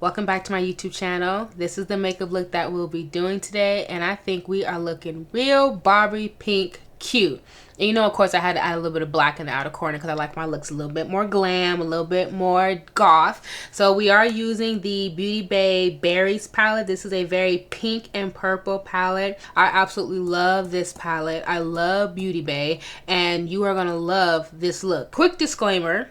Welcome back to my YouTube channel. This is the makeup look that we'll be doing today, and I think we are looking real Barbie pink cute. And you know, of course, I had to add a little bit of black in the outer corner because I like my looks a little bit more glam, a little bit more goth. So we are using the Beauty Bay Berries palette. This is a very pink and purple palette. I absolutely love this palette. I love Beauty Bay, and you are going to love this look. Quick disclaimer.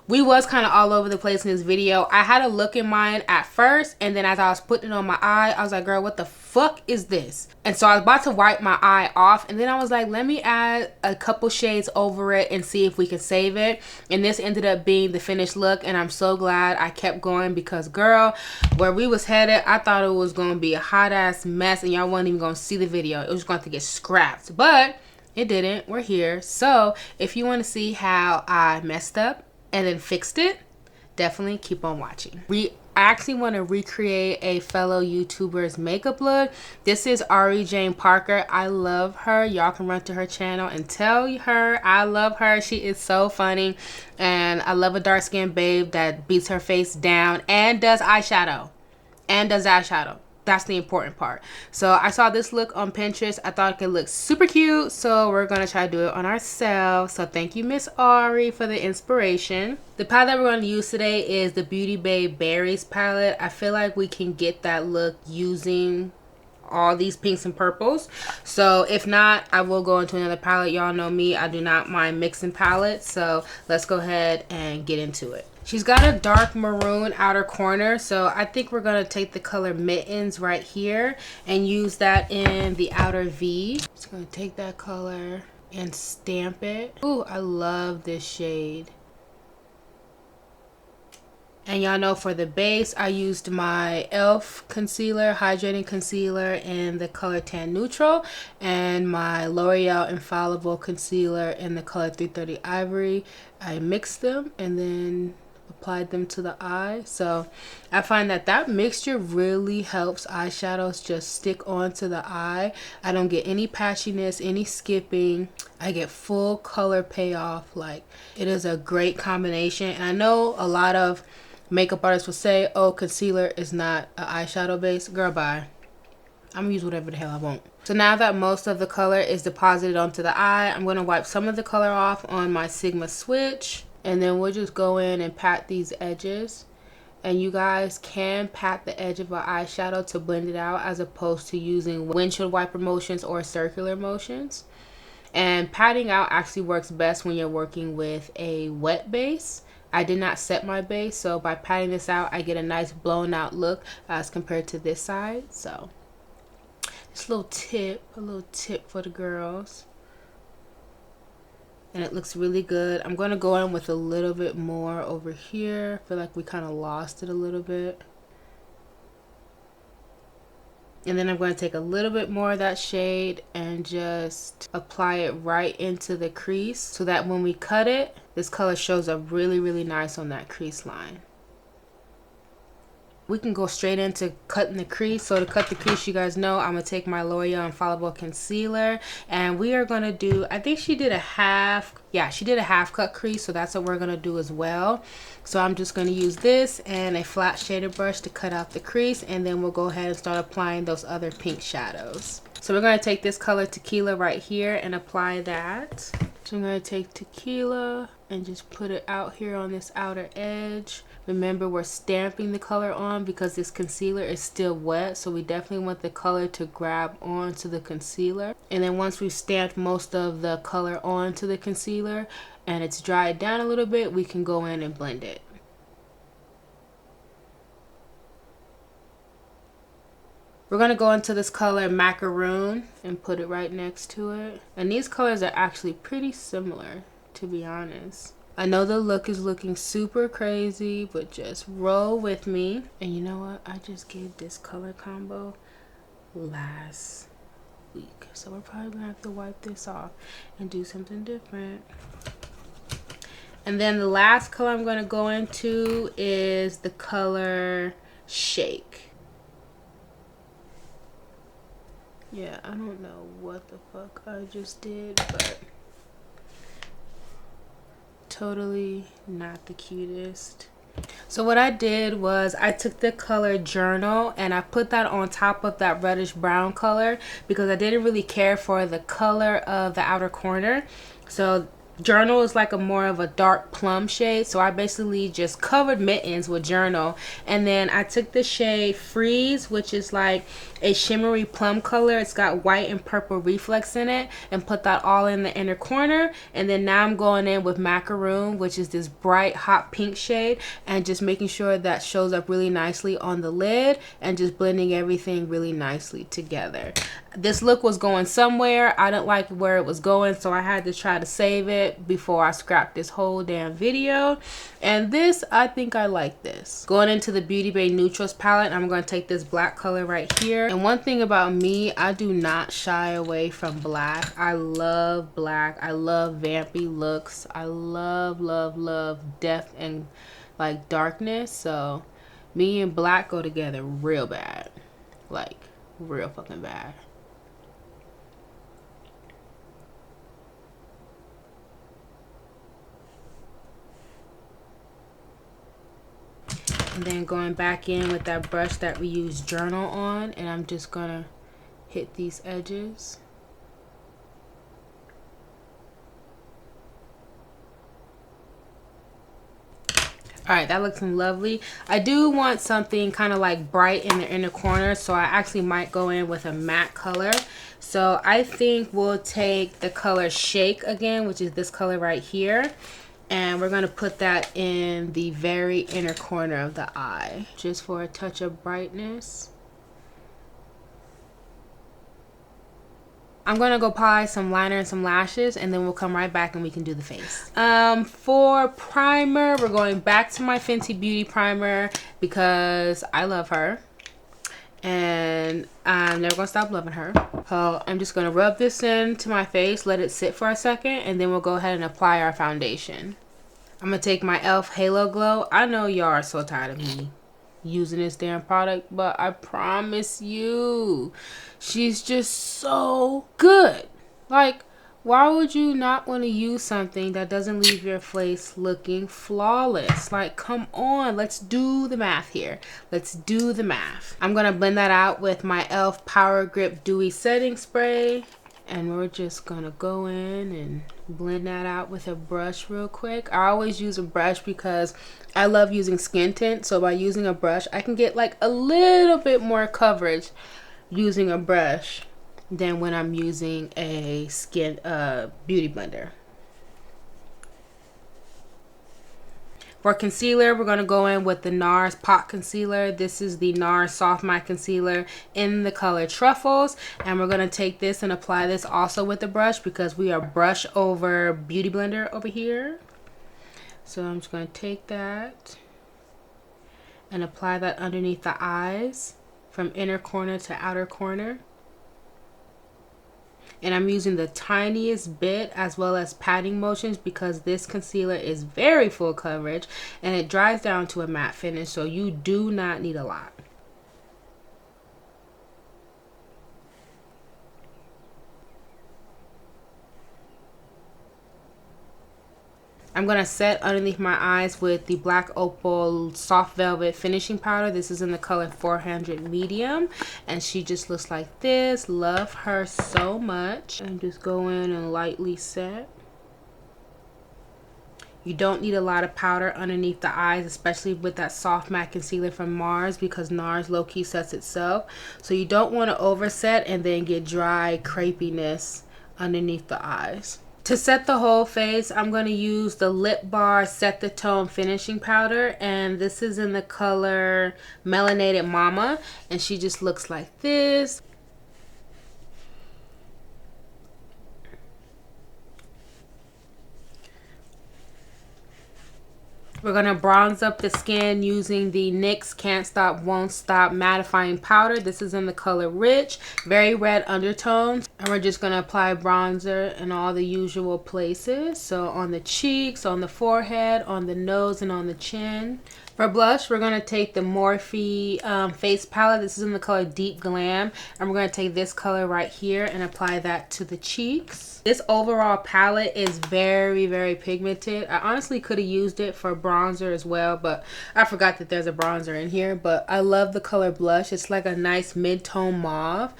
We was kind of all over the place in this video. I had a look in mine at first, and then as I was putting it on my eye, I was like, girl, what the fuck is this? And so I was about to wipe my eye off, and then I was like, let me add a couple shades over it and see if we can save it. And this ended up being the finished look, and I'm so glad I kept going because, girl, where we was headed, I thought it was going to be a hot ass mess, and y'all wasn't even going to see the video. It was going to get scrapped, but it didn't. We're here. So if you want to see how I messed up and then fixed it, definitely keep on watching. I actually want to recreate a fellow YouTuber's makeup look. This is Ari Jane Parker. I love her. Y'all can run to her channel and tell her I love her. She is so funny, and I love a dark-skinned babe that beats her face down and does eyeshadow. That's the important part. So I saw this look on Pinterest. I thought it could look super cute, so we're gonna try to do it on ourselves. So thank you, Miss Ari, for the inspiration. The palette that we're going to use today is the Beauty Bay Berries palette. I feel like we can get that look using all these pinks and purples. So if not, I will go into another palette. Y'all know me, I do not mind mixing palettes. So let's go ahead and get into it. She's got a dark maroon outer corner, so I think we're going to take the color Mittens right here and use that in the outer V. Just going to take that color and stamp it. Ooh, I love this shade. And y'all know for the base, I used my e.l.f. concealer, hydrating concealer in the color Tan Neutral, and my L'Oreal Infallible concealer in the color 330 Ivory. I mixed them and then applied them to the eye. So I find that that mixture really helps eyeshadows just stick onto the eye. I don't get any patchiness, any skipping. I get full color payoff. Like, it is a great combination. And I know a lot of makeup artists will say, oh, concealer is not an eyeshadow base. Girl, bye. I'm gonna use whatever the hell I want. So now that most of the color is deposited onto the eye, I'm gonna wipe some of the color off on my Sigma switch, and then we'll just go in and pat these edges. And you guys can pat the edge of an eyeshadow to blend it out, as opposed to using windshield wiper motions or circular motions. And patting out actually works best when you're working with a wet base. I did not set my base, so by patting this out, I get a nice blown out look as compared to this side. So just a little tip for the girls. And it looks really good. I'm going to go in with a little bit more over here. I feel like we kind of lost it a little bit. And then I'm going to take a little bit more of that shade and just apply it right into the crease, so that when we cut it, this color shows up really, really nice on that crease line. We can go straight into cutting the crease. So to cut the crease, you guys know I'm going to take my L'Oreal Infallible concealer, and we are going to do, I think she did a half, yeah, she did a half cut crease, so that's what we're going to do as well. So I'm just going to use this and a flat shaded brush to cut out the crease, and then we'll go ahead and start applying those other pink shadows. So we're going to take this color Tequila right here and apply that. So I'm going to take Tequila and just put it out here on this outer edge. Remember, we're stamping the color on because this concealer is still wet, so we definitely want the color to grab onto the concealer. And then once we've stamped most of the color onto the concealer and it's dried down a little bit, we can go in and blend it. We're going to go into this color Macaroon and put it right next to it. And these colors are actually pretty similar, to be honest. I know the look is looking super crazy, but just roll with me. And you know what? I just gave this color combo last week. So we're probably going to have to wipe this off and do something different. And then the last color I'm going to go into is the color Shake. Yeah, I don't know what the fuck I just did, but totally not the cutest. So what I did was I took the color Journal and I put that on top of that reddish brown color because I didn't really care for the color of the outer corner. So Journal is like a more of a dark plum shade, so I basically just covered Mittens with Journal, and then I took the shade Freeze, which is like a shimmery plum color. It's got white and purple reflex in it, and put that all in the inner corner. And then now I'm going in with Macaroon, which is this bright hot pink shade, and just making sure that shows up really nicely on the lid and just blending everything really nicely together. This look was going somewhere. I didn't like where it was going, so I had to try to save it before I scrapped this whole damn video. And this, I think I like this. Going into the Beauty Bay Neutrals palette, I'm going to take this black color right here. And one thing about me, I do not shy away from black. I love black. I love vampy looks. I love, love, love depth and like darkness. So me and black go together real bad. Like real fucking bad. And then going back in with that brush that we used Journal on, and I'm just gonna hit these edges. Alright, that looks lovely. I do want something kind of like bright in the inner corner, so I actually might go in with a matte color. So I think we'll take the color Shake again, which is this color right here. And we're going to put that in the very inner corner of the eye, just for a touch of brightness. I'm going to go apply some liner and some lashes, and then we'll come right back and we can do the face. For primer, we're going back to my Fenty Beauty primer because I love her. And I'm never going to stop loving her. So I'm just going to rub this into my face, let it sit for a second, and then we'll go ahead and apply our foundation. I'm going to take my e.l.f. Halo Glow. I know y'all are so tired of me using this damn product, but I promise you, she's just so good. Like, why would you not want to use something that doesn't leave your face looking flawless? Like, come on, let's do the math here. Let's do the math. I'm going to blend that out with my e.l.f. Power Grip Dewy Setting Spray. And we're just going to go in and blend that out with a brush real quick. I always use a brush because I love using skin tint. So by using a brush, I can get like a little bit more coverage using a brush than when I'm using a beauty blender. For concealer, we're going to go in with the NARS Pot Concealer. This is the NARS Soft Matte Concealer in the color Truffles. And we're going to take this and apply this also with the brush because we are brush over beauty blender over here. So I'm just going to take that and apply that underneath the eyes from inner corner to outer corner. And I'm using the tiniest bit as well as patting motions because this concealer is very full coverage and it dries down to a matte finish, so you do not need a lot. I'm going to set underneath my eyes with the Black Opal Soft Velvet Finishing Powder. This is in the color 400 Medium. And she just looks like this. Love her so much. And just go in and lightly set. You don't need a lot of powder underneath the eyes, especially with that soft matte concealer from NARS because NARS low-key sets itself. So you don't want to overset and then get dry crepiness underneath the eyes. To set the whole face, I'm going to use the Lip Bar Set the Tone Finishing Powder. And this is in the color Melanated Mama. And she just looks like this. We're going to bronze up the skin using the NYX Can't Stop Won't Stop Mattifying Powder. This is in the color Rich, very red undertones. And we're just going to apply bronzer in all the usual places. So on the cheeks, on the forehead, on the nose, and on the chin. For blush, we're going to take the Morphe face palette. This is in the color Deep Glam. And we're going to take this color right here and apply that to the cheeks. This overall palette is very, very pigmented. I honestly could have used it for bronzer as well, but I forgot that there's a bronzer in here. But I love the color blush. It's like a nice mid-tone mauve.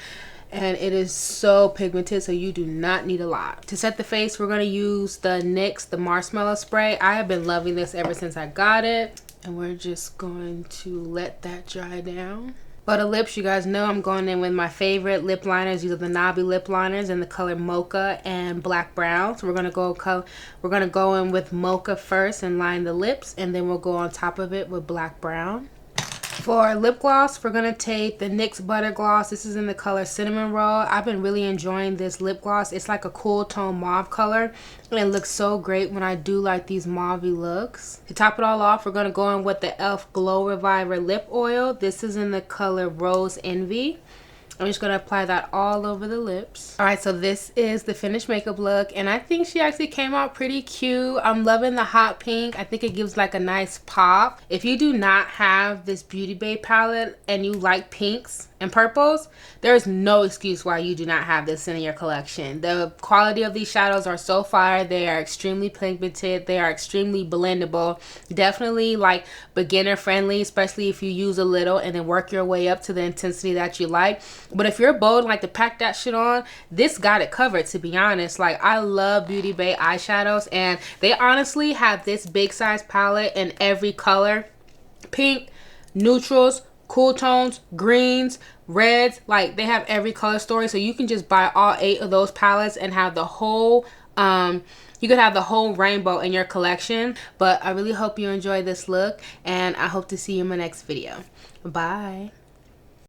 And it is so pigmented, so you do not need a lot. To set the face, we're going to use the NYX, the Marshmallow spray. I have been loving this ever since I got it. And we're just going to let that dry down. For the lips, you guys know I'm going in with my favorite lip liners. These are the knobby lip liners in the color Mocha and Black Brown. So we're gonna go in with Mocha first and line the lips, and then we'll go on top of it with Black Brown. For lip gloss, we're going to take the NYX Buttergloss. This is in the color Cinnamon Roll. I've been really enjoying this lip gloss. It's like a cool tone mauve color, and it looks so great when I do like these mauvey looks. To top it all off, we're going to go in with the e.l.f. Glow Reviver Lip Oil. This is in the color Rose Envy. I'm just going to apply that all over the lips. Alright, so this is the finished makeup look, and I think she actually came out pretty cute. I'm loving the hot pink. I think it gives like a nice pop. If you do not have this Beauty Bay palette and you like pinks and purples, there's no excuse why you do not have this in your collection. The quality of these shadows are so fire. They are extremely pigmented. They are extremely blendable. Definitely like beginner friendly, especially if you use a little and then work your way up to the intensity that you like. But if you're bold and like to pack that shit on, this got it covered, to be honest. Like, I love Beauty Bay eyeshadows, and they honestly have this big size palette in every color. Pink, neutrals, cool tones, greens, reds. Like, they have every color story, so you can just buy all 8 of those palettes and have the whole you could have the whole rainbow in your collection. But I really hope you enjoyed this look, and I hope to see you in my next video. Bye.